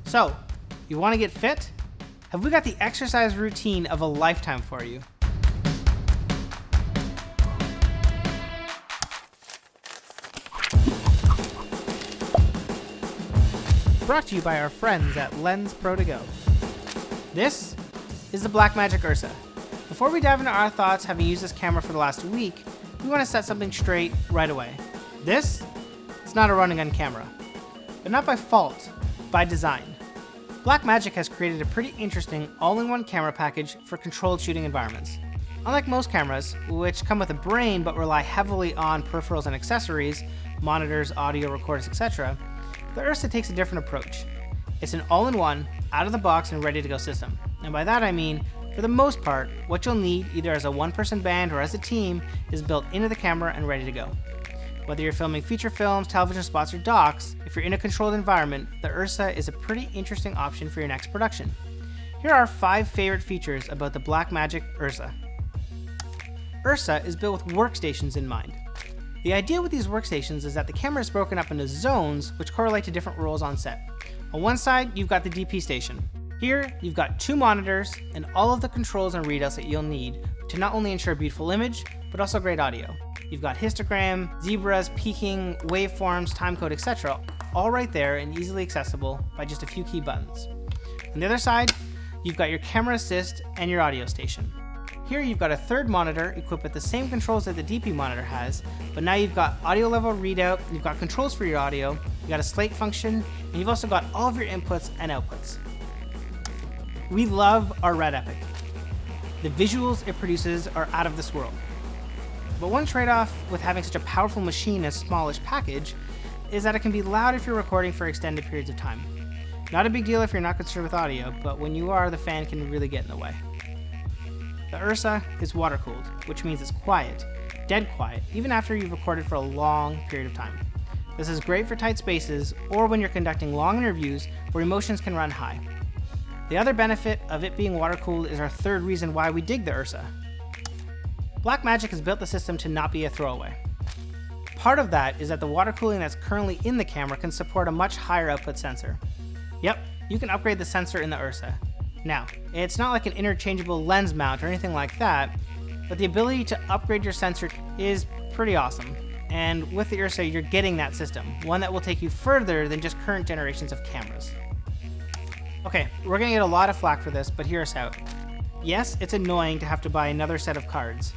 So, you want to get fit? Have we got the exercise routine of a lifetime for you? Brought to you by our friends at LensProToGo. This is the Black Magic Ursa. Before we dive into our thoughts having used this camera for the last week, we want to set something straight right away. This is not a run-and-gun camera, but not by fault, by design. Black Magic has created a pretty interesting all-in-one camera package for controlled shooting environments. Unlike most cameras, which come with a brain but rely heavily on peripherals and accessories, monitors, audio recorders, etc., the Ursa takes a different approach. It's an all-in-one, out-of-the-box and ready-to-go system. And by that I mean, for the most part, what you'll need either as a one-person band or as a team is built into the camera and ready to go. Whether you're filming feature films, television spots, or docs, if you're in a controlled environment, the Ursa is a pretty interesting option for your next production. Here are 5 favorite features about the Black Magic Ursa. Ursa is built with workstations in mind. The idea with these workstations is that the camera is broken up into zones which correlate to different roles on set. On one side, you've got the DP station. Here, you've got 2 monitors and all of the controls and readouts that you'll need to not only ensure a beautiful image, but also great audio. You've got histogram, zebras, peaking, waveforms, timecode, etc. all right there and easily accessible by just a few key buttons. On the other side, you've got your camera assist and your audio station. Here you've got a 3rd monitor equipped with the same controls that the DP monitor has, but now you've got audio level readout, you've got controls for your audio, you've got a slate function, and you've also got all of your inputs and outputs. We love our Red Epic. The visuals it produces are out of this world. But one trade-off with having such a powerful machine in a smallish package is that it can be loud if you're recording for extended periods of time. Not a big deal if you're not concerned with audio, but when you are, the fan can really get in the way. The Ursa is water-cooled, which means it's quiet, dead quiet, even after you've recorded for a long period of time. This is great for tight spaces or when you're conducting long interviews where emotions can run high. The other benefit of it being water-cooled is our 3rd reason why we dig the Ursa. Black Magic has built the system to not be a throwaway. Part of that is that the water cooling that's currently in the camera can support a much higher output sensor. Yep, you can upgrade the sensor in the Ursa. Now, it's not like an interchangeable lens mount or anything like that, but the ability to upgrade your sensor is pretty awesome. And with the Ursa, you're getting that system, one that will take you further than just current generations of cameras. Okay, we're gonna get a lot of flack for this, but hear us out. Yes, it's annoying to have to buy another set of cards,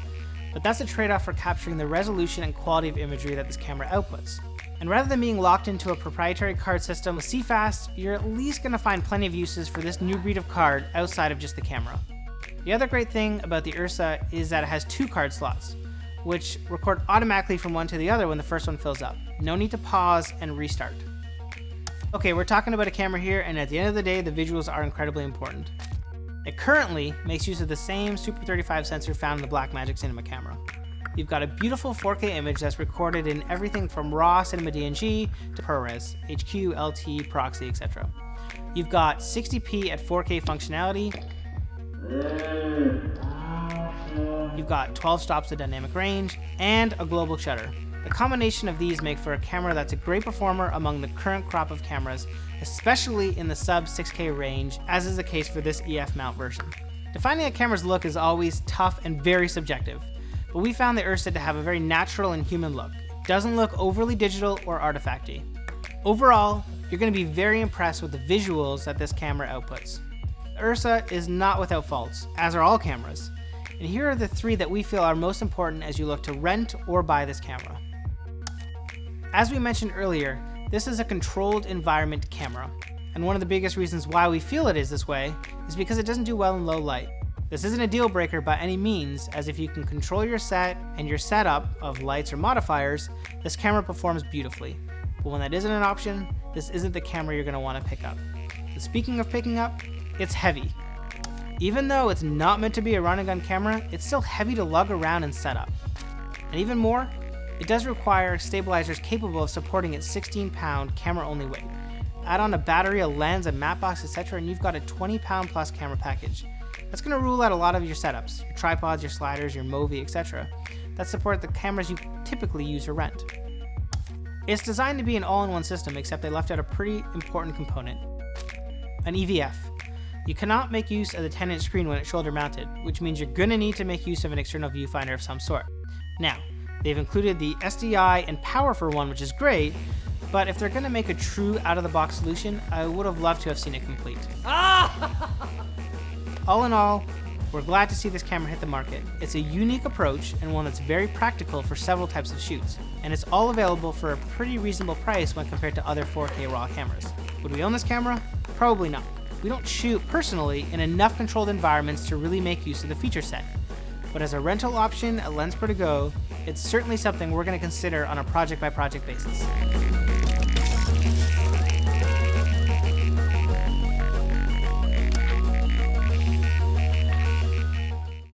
but that's a trade-off for capturing the resolution and quality of imagery that this camera outputs. And rather than being locked into a proprietary card system with CFast, you're at least going to find plenty of uses for this new breed of card outside of just the camera. The other great thing about the Ursa is that it has 2 card slots, which record automatically from one to the other when the first one fills up. No need to pause and restart. Okay, we're talking about a camera here, and at the end of the day, the visuals are incredibly important. It currently makes use of the same Super 35 sensor found in the Black Magic Cinema camera. You've got a beautiful 4K image that's recorded in everything from RAW Cinema DNG to ProRes, HQ, LT, Proxy, etc. You've got 60p at 4K functionality. You've got 12 stops of dynamic range and a global shutter. The combination of these make for a camera that's a great performer among the current crop of cameras, especially in the sub 6K range, as is the case for this EF mount version. Defining a camera's look is always tough and very subjective, but we found the Ursa to have a very natural and human look. It doesn't look overly digital or artifacty. Overall, you're going to be very impressed with the visuals that this camera outputs. The Ursa is not without faults, as are all cameras, and here are the 3 that we feel are most important as you look to rent or buy this camera. As we mentioned earlier, this is a controlled environment camera, and one of the biggest reasons why we feel it is this way is because it doesn't do well in low light. This isn't a deal breaker by any means, as if you can control your set and your setup of lights or modifiers, this camera performs beautifully. But when that isn't an option, this isn't the camera you're going to want to pick up. And speaking of picking up, it's heavy. Even though it's not meant to be a run-and-gun camera, it's still heavy to lug around and set up. And even more, it does require stabilizers capable of supporting its 16-pound camera-only weight. Add on a battery, a lens, a matte box, etc., and you've got a 20-pound plus camera package. That's going to rule out a lot of your setups, your tripods, your sliders, your Movi, etc., that support the cameras you typically use or rent. It's designed to be an all-in-one system, except they left out a pretty important component. an EVF. You cannot make use of the 10-inch screen when it's shoulder mounted, which means you're gonna need to make use of an external viewfinder of some sort. Now, they've included the SDI and power for one, which is great, but if they're gonna make a true out-of-the-box solution, I would have loved to have seen it complete. All in all, we're glad to see this camera hit the market. It's a unique approach and one that's very practical for several types of shoots, and it's all available for a pretty reasonable price when compared to other 4K RAW cameras. Would we own this camera? Probably not. We don't shoot, personally, in enough controlled environments to really make use of the feature set. But as a rental option at LensProToGo, it's certainly something we're going to consider on a project-by-project basis.